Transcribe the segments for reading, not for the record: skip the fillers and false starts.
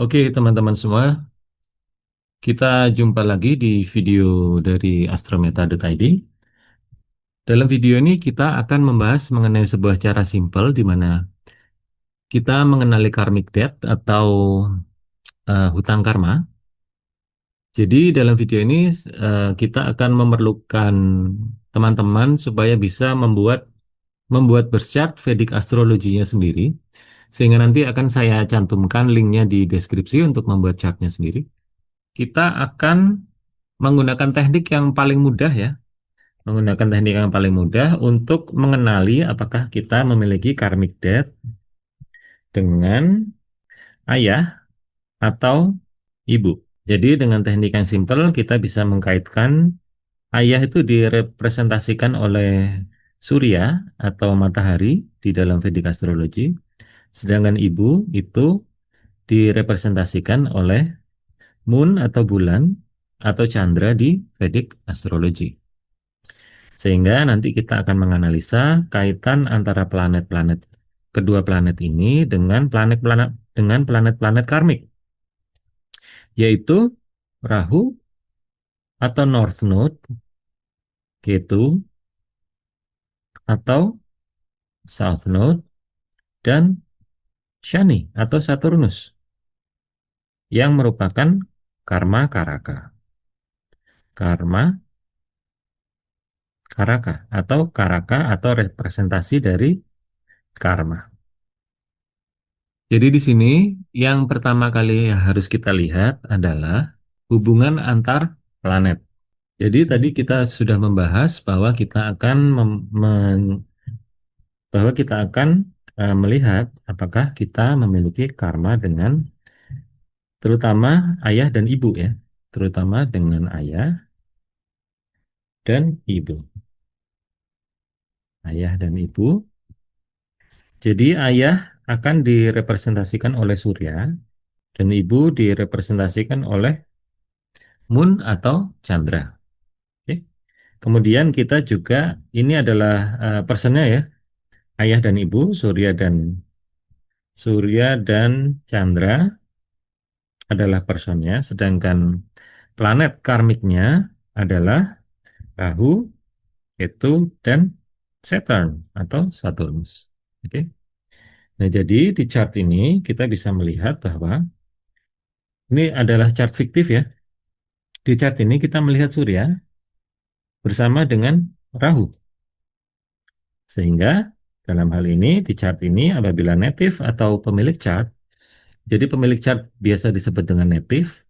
Oke, teman-teman semua, kita jumpa lagi di video dari astrometa.id. Dalam video ini kita akan membahas mengenai sebuah cara simpel di mana kita mengenali karmic debt atau hutang karma. Jadi dalam video ini kita akan memerlukan teman-teman supaya bisa membuat berchart Vedic astrologinya sendiri, sehingga nanti akan saya cantumkan linknya di deskripsi untuk membuat chartnya sendiri. Kita akan menggunakan teknik yang paling mudah ya, menggunakan teknik yang paling mudah untuk mengenali apakah kita memiliki karmic debt dengan ayah atau ibu. Jadi dengan teknik yang simpel kita bisa mengkaitkan ayah itu direpresentasikan oleh surya atau matahari di dalam Vedic astrologi, sedangkan ibu itu direpresentasikan oleh moon atau bulan atau chandra di Vedic astrologi. Sehingga nanti kita akan menganalisa kaitan antara planet-planet kedua planet ini dengan planet-planet karmik, yaitu Rahu atau North Node, Ketu atau South Node, dan Shani atau Saturnus yang merupakan karma karaka. Karma karaka atau karaka atau representasi dari karma. Jadi di sini yang pertama kali yang harus kita lihat adalah hubungan antar planet. Jadi tadi kita sudah membahas bahwa kita akan melihat apakah kita memiliki karma dengan terutama ayah dan ibu ya, terutama dengan ayah dan ibu. Ayah dan ibu. Jadi ayah akan direpresentasikan oleh surya dan ibu direpresentasikan oleh moon atau chandra. Oke. Kemudian kita juga ini adalah personnya ya, ayah dan ibu, Surya dan Chandra adalah personnya, sedangkan planet karmiknya adalah Rahu, Ketu, dan Saturn atau Saturnus. Oke. Nah, jadi di chart ini kita bisa melihat bahwa ini adalah chart fiktif ya. Di chart ini kita melihat Surya bersama dengan Rahu. Sehingga dalam hal ini di chart ini apabila native atau pemilik chart, jadi pemilik chart biasa disebut dengan native.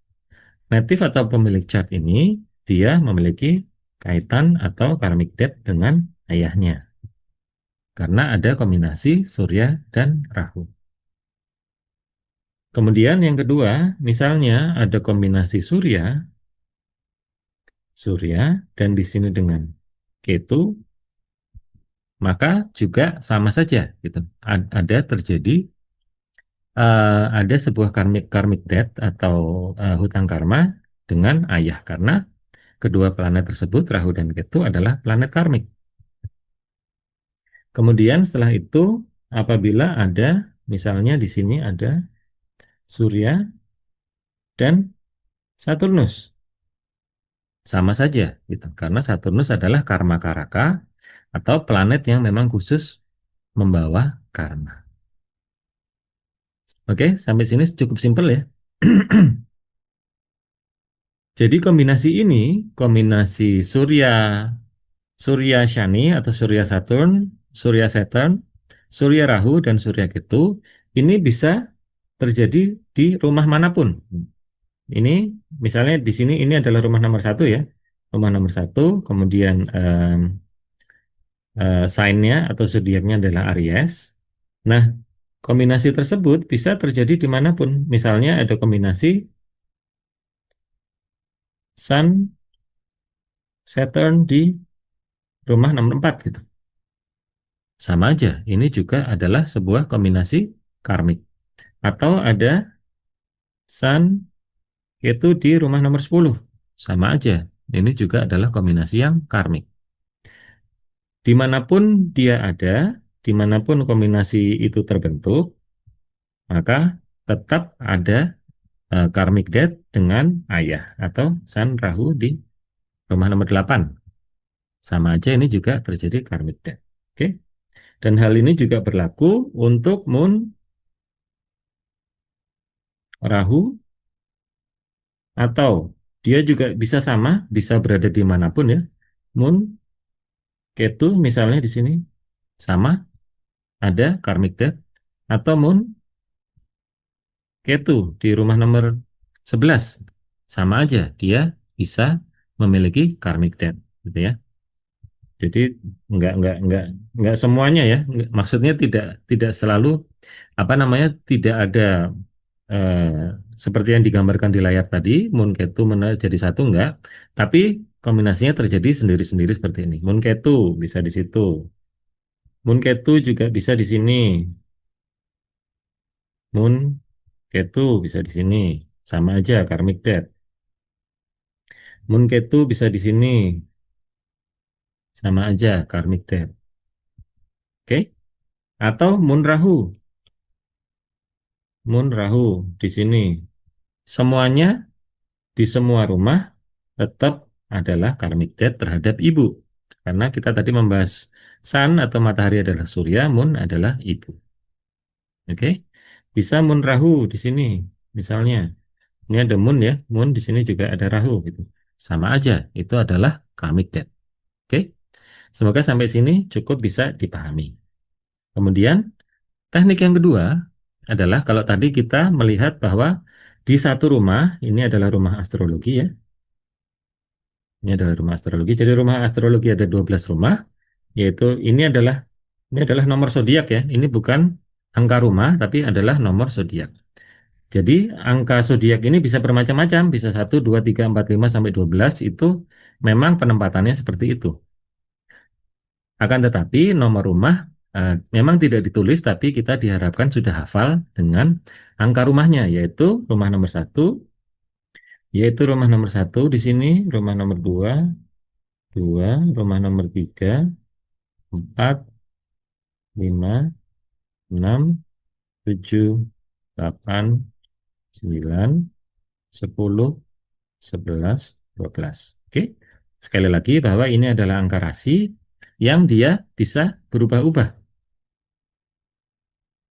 Native atau pemilik chart ini dia memiliki kaitan atau karmic debt dengan ayahnya karena ada kombinasi Surya dan Rahu. Kemudian yang kedua, misalnya ada kombinasi Surya dan di sini dengan Ketu, maka juga sama saja gitu. Ada terjadi ada sebuah karmic karmic debt atau hutang karma dengan ayah karena kedua planet tersebut Rahu dan Ketu adalah planet karmik. Kemudian setelah itu apabila ada misalnya di sini ada Surya dan Saturnus, sama saja gitu. Karena Saturnus adalah karma karaka atau planet yang memang khusus membawa karma. Oke, sampai sini cukup simpel ya. Jadi kombinasi ini, kombinasi Surya Shani atau Surya Saturn, Surya Rahu dan Surya Ketu ini bisa terjadi di rumah manapun. Ini misalnya di sini ini adalah rumah nomor satu ya, rumah nomor satu, kemudian sign-nya atau zodiaknya adalah Aries. Nah, kombinasi tersebut bisa terjadi dimanapun. Misalnya ada kombinasi Sun Saturn di rumah nomor 4 gitu. Sama aja, ini juga adalah sebuah kombinasi karmik. Atau ada Sun itu di rumah nomor 10. Sama aja, ini juga adalah kombinasi yang karmik. Dimanapun dia ada, dimanapun kombinasi itu terbentuk, maka tetap ada karmic death dengan ayah atau Sun Rahu di rumah nomor 8. Sama aja ini juga terjadi karmic death. Oke. Dan hal ini juga berlaku untuk Moon, Rahu, atau dia juga bisa sama, bisa berada di manapun ya. Moon, Ketu misalnya di sini sama, ada karmic death, atau Moon, Ketu di rumah nomor 11 sama aja, dia bisa memiliki karmic death, gitu ya. Jadi nggak semuanya ya. Maksudnya tidak selalu apa namanya tidak ada eh, seperti yang digambarkan di layar tadi, Moon Ketu jadi satu enggak, tapi kombinasinya terjadi sendiri-sendiri seperti ini. Moon Ketu bisa di situ, Moon Ketu juga bisa di sini, Moon Ketu bisa di sini, sama aja karmic death. Moon Ketu bisa di sini, sama aja karmic death. Oke? Atau Moon Rahu, Moon Rahu di sini. Semuanya di semua rumah tetap adalah karmic death terhadap ibu. Karena kita tadi membahas sun atau matahari adalah surya, moon adalah ibu. Oke? Bisa moon rahu di sini. Misalnya, ini ada moon ya, moon di sini juga ada rahu gitu. Sama aja, itu adalah karmic death. Oke? Semoga sampai sini cukup bisa dipahami. Kemudian, teknik yang kedua adalah kalau tadi kita melihat bahwa di satu rumah, ini adalah rumah astrologi ya. Ini adalah rumah astrologi. Jadi rumah astrologi ada 12 rumah, yaitu ini adalah nomor zodiak ya. Ini bukan angka rumah, tapi adalah nomor zodiak. Jadi angka zodiak ini bisa bermacam-macam, bisa 1, 2, 3, 4, 5 sampai 12 itu memang penempatannya seperti itu. Akan tetapi nomor rumah memang tidak ditulis, tapi kita diharapkan sudah hafal dengan angka rumahnya, yaitu rumah nomor satu di sini, rumah nomor dua, rumah nomor 3, 4, 5, 6, 7, 8, 9, 10, 11, 12. Oke. Sekali lagi bahwa ini adalah angka rasi yang dia bisa berubah-ubah.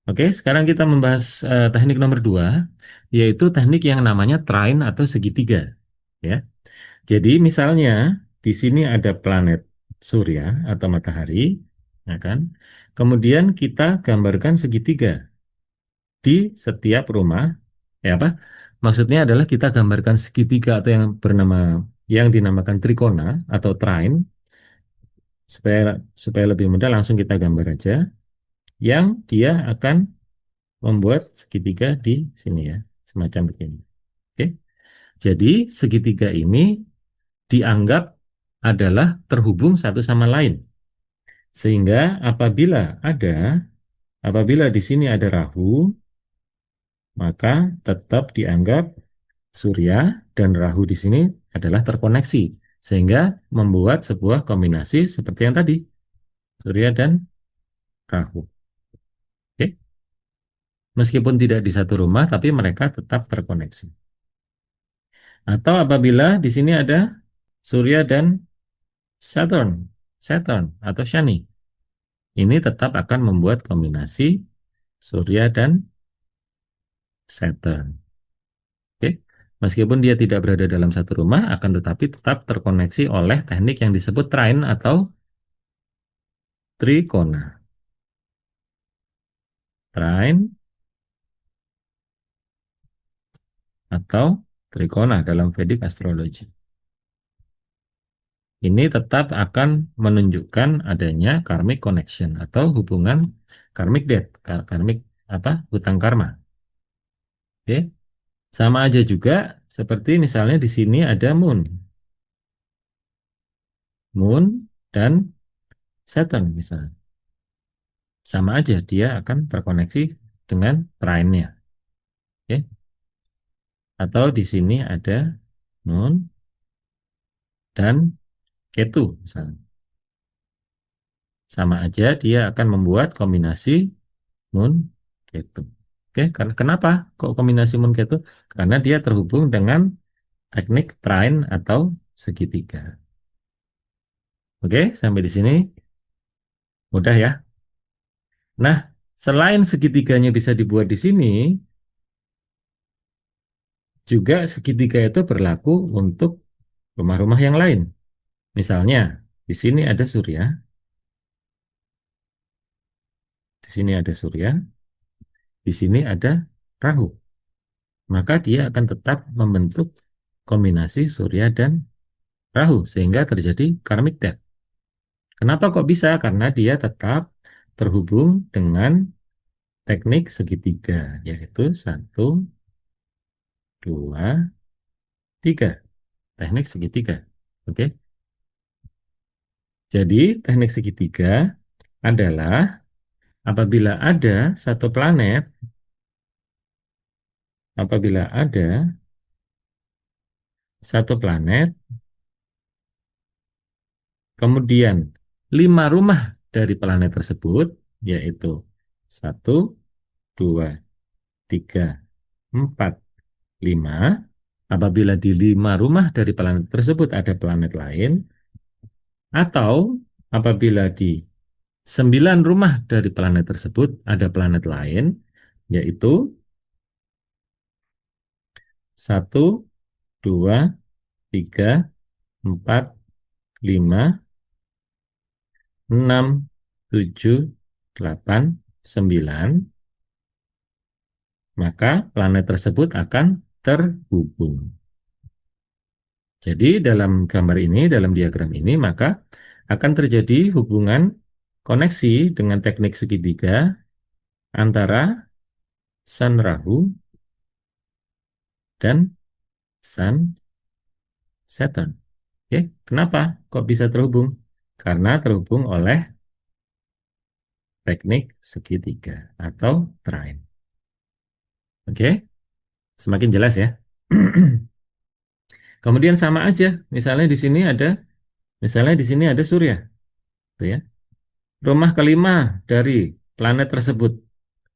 Oke, sekarang kita membahas teknik nomor 2, yaitu teknik yang namanya trine atau segitiga. Ya. Jadi misalnya di sini ada planet Surya atau matahari, ya kan? Kemudian kita gambarkan segitiga di setiap rumah, ya apa? Maksudnya adalah kita gambarkan segitiga atau yang dinamakan trikona atau trine supaya supaya lebih mudah langsung kita gambar aja yang dia akan membuat segitiga di sini ya, semacam begini. Oke. Jadi segitiga ini dianggap adalah terhubung satu sama lain. Sehingga apabila di sini ada Rahu, maka tetap dianggap Surya dan Rahu di sini adalah terkoneksi, sehingga membuat sebuah kombinasi seperti yang tadi, Surya dan Rahu. Oke? Meskipun tidak di satu rumah, tapi mereka tetap terkoneksi. Atau apabila di sini ada Surya dan Saturn, Saturn atau Shani, ini tetap akan membuat kombinasi Surya dan Saturn. Oke? Meskipun dia tidak berada dalam satu rumah, akan tetapi tetap terkoneksi oleh teknik yang disebut trine atau trikona. Trine atau trikona dalam Vedic Astrology. Ini tetap akan menunjukkan adanya karmic connection atau hubungan karmic debt, karmic hutang karma. Oke, sama aja juga seperti misalnya di sini ada moon, moon dan Saturn misalnya. Sama aja dia akan terkoneksi dengan trine-nya. Oke, atau di sini ada moon dan Ketu misalnya. Sama aja dia akan membuat kombinasi moon Ketu. Oke, karena kenapa kok kombinasi Moon Ketu? Karena dia terhubung dengan teknik trine atau segitiga. Oke, sampai di sini mudah ya. Nah, selain segitiganya bisa dibuat di sini, juga segitiga itu berlaku untuk rumah-rumah yang lain. Misalnya, di sini ada Surya, di sini ada Surya, di sini ada Rahu. Maka dia akan tetap membentuk kombinasi Surya dan Rahu sehingga terjadi karmic death. Kenapa kok bisa? Karena dia tetap terhubung dengan teknik segitiga, yaitu satu, dua, tiga. Teknik segitiga. Oke. Jadi teknik segitiga adalah apabila ada satu planet, apabila ada satu planet, kemudian 5 rumah dari planet tersebut, yaitu satu, dua, tiga, empat, lima. Apabila di 5 rumah dari planet tersebut ada planet lain, atau apabila di 9 rumah dari planet tersebut ada planet lain, yaitu satu, dua, tiga, empat, lima, enam, tujuh, delapan, sembilan, maka planet tersebut akan terhubung. Jadi dalam gambar ini, dalam diagram ini, maka akan terjadi hubungan koneksi dengan teknik segitiga antara Sun Rahu dan Sun Saturn. Oke, kenapa kok bisa terhubung? Karena terhubung oleh teknik segitiga atau trine. Oke, semakin jelas ya. Kemudian sama aja, misalnya di sini ada Surya, gitu ya. Rumah kelima dari planet tersebut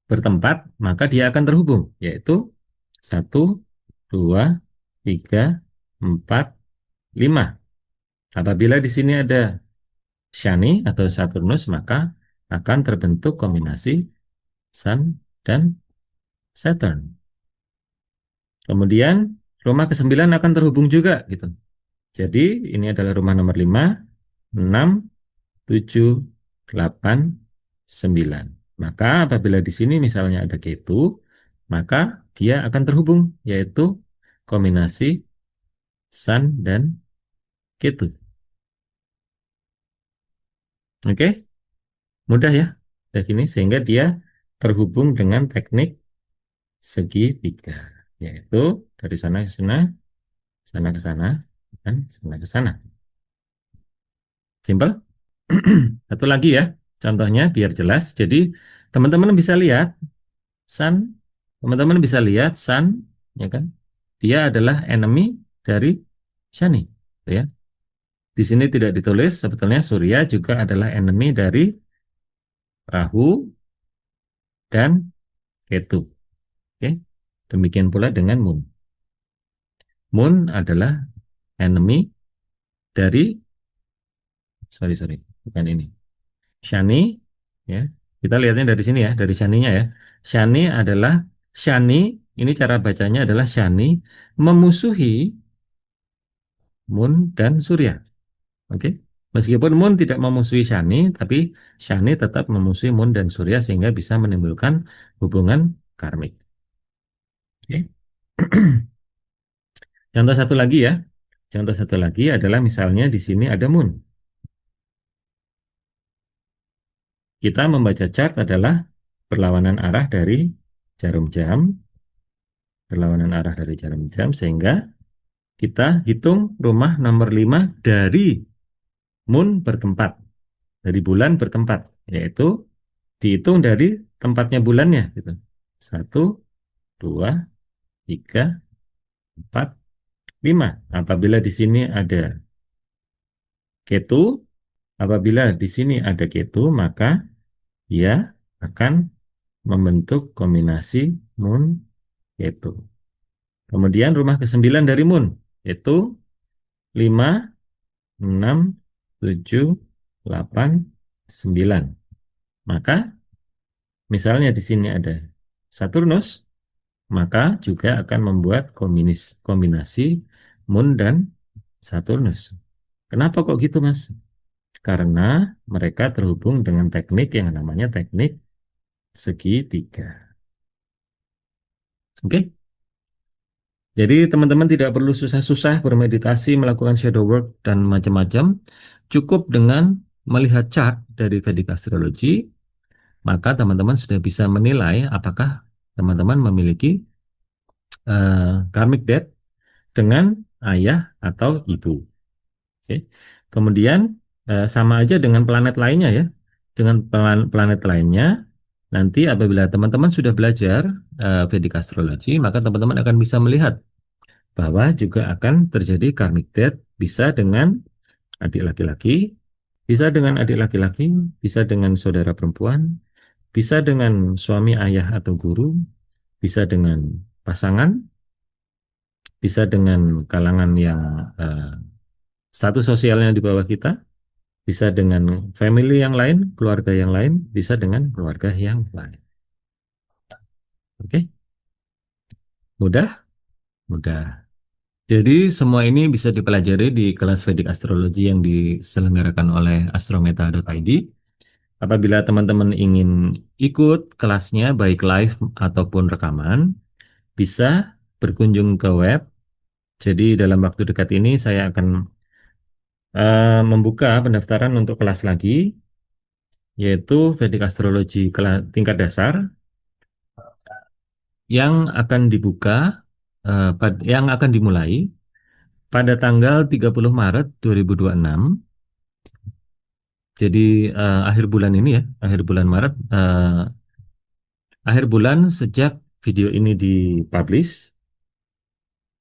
bertempat, maka dia akan terhubung, yaitu satu, dua, tiga, empat, lima. Apabila di sini ada Shani atau Saturnus, maka akan terbentuk kombinasi Sun dan Saturn. Kemudian rumah ke-9 akan terhubung juga gitu. Jadi ini adalah rumah nomor 5, 6, 7, 8, 9. Maka apabila di sini misalnya ada Ketu, maka dia akan terhubung, yaitu kombinasi Sun dan Ketu. Oke, mudah ya. Kayak gini sehingga dia terhubung dengan teknik segitiga, yaitu dari sana ke sana, sana ke sana, dan sana ke sana. Simple. Satu lagi ya, contohnya biar jelas. Jadi teman-teman bisa lihat Sun, teman-teman bisa lihat Sun, ya kan? Dia adalah enemy dari Shani, gitu ya. Di sini tidak ditulis, sebetulnya Surya juga adalah enemy dari Rahu dan Ketu. Oke, demikian pula dengan Moon. Moon adalah enemy dari, sorry, bukan ini. Shani, ya. Kita lihatnya dari sini ya, dari Shani-nya ya. Shani adalah Shani, ini cara bacanya adalah Shani memusuhi Moon dan Surya. Oke. Meskipun Moon tidak memusuhi Shani, tapi Shani tetap memusuhi Moon dan Surya sehingga bisa menimbulkan hubungan karmik. Oke. Contoh satu lagi ya. Contoh satu lagi adalah misalnya di sini ada Moon. Kita membaca chart adalah berlawanan arah dari jarum jam, berlawanan arah dari jarum jam sehingga kita hitung rumah nomor 5 dari Moon bertempat, dari bulan bertempat, yaitu dihitung dari tempatnya bulannya gitu. Satu, dua, tiga, empat, lima. Apabila di sini ada Ketu, apabila di sini ada Ketu, maka dia akan membentuk kombinasi Moon yaitu. Kemudian rumah ke-9 dari Moon yaitu 5, 6, 7, 8, 9. Maka misalnya di sini ada Saturnus, maka juga akan membuat kombinasi Moon dan Saturnus. Kenapa kok gitu, Mas? Karena mereka terhubung dengan teknik yang namanya teknik segitiga. Oke? Jadi teman-teman tidak perlu susah-susah bermeditasi, melakukan shadow work, dan macam-macam. Cukup dengan melihat chart dari Vedic Astrology, maka teman-teman sudah bisa menilai apakah teman-teman memiliki karmic debt dengan ayah atau ibu. Oke. Kemudian sama aja dengan planet lainnya ya. Dengan planet lainnya, nanti apabila teman-teman sudah belajar Vedic Astrology, maka teman-teman akan bisa melihat bahwa juga akan terjadi karmic debt bisa dengan adik laki-laki, bisa dengan adik laki-laki, bisa dengan saudara perempuan, bisa dengan suami ayah atau guru, bisa dengan pasangan, bisa dengan kalangan yang eh, status sosialnya di bawah kita, bisa dengan family yang lain, keluarga yang lain, bisa dengan keluarga yang lain. Oke, mudah, mudah. Jadi semua ini bisa dipelajari di kelas Vedic Astrology yang diselenggarakan oleh astrometa.id. Apabila teman-teman ingin ikut kelasnya baik live ataupun rekaman, bisa berkunjung ke web. Jadi dalam waktu dekat ini saya akan membuka pendaftaran untuk kelas lagi, yaitu Vedic Astrology tingkat dasar yang akan yang akan dimulai pada tanggal 30 Maret 2026. Jadi akhir bulan ini ya, akhir bulan Maret, akhir bulan sejak video ini dipublish,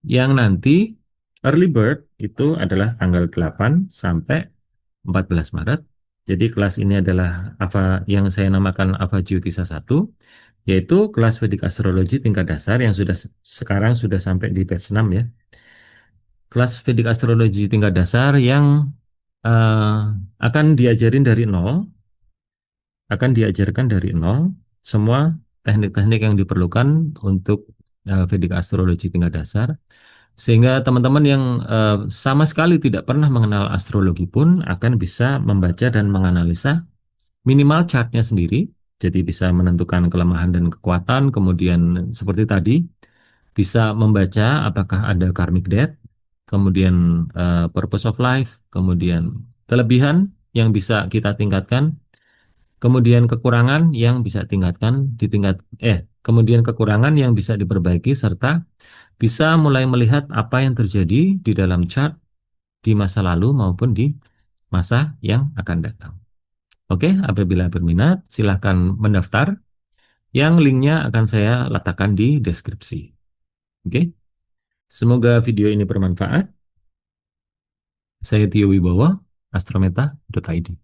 yang nanti early bird itu adalah tanggal 8 sampai 14 Maret. Jadi kelas ini adalah apa yang saya namakan Ava Jyotisa 1, yaitu kelas Vedic Astrology tingkat dasar yang sekarang sudah sampai di batch 6 ya. Kelas Vedic Astrology tingkat dasar yang eh, akan diajarin dari nol, akan diajarkan dari nol semua teknik-teknik yang diperlukan untuk Vedic Astrology tingkat dasar, sehingga teman-teman yang sama sekali tidak pernah mengenal astrologi pun akan bisa membaca dan menganalisa minimal chartnya sendiri, jadi bisa menentukan kelemahan dan kekuatan, kemudian seperti tadi bisa membaca apakah ada karmic debt, kemudian purpose of life, kemudian kelebihan yang bisa kita tingkatkan, kemudian kekurangan yang bisa kemudian kekurangan yang bisa diperbaiki, serta bisa mulai melihat apa yang terjadi di dalam chart di masa lalu maupun di masa yang akan datang. Oke, apabila berminat silahkan mendaftar, yang linknya akan saya letakkan di deskripsi. Oke, semoga video ini bermanfaat. Saya Tio Wibowo, astrometa.id.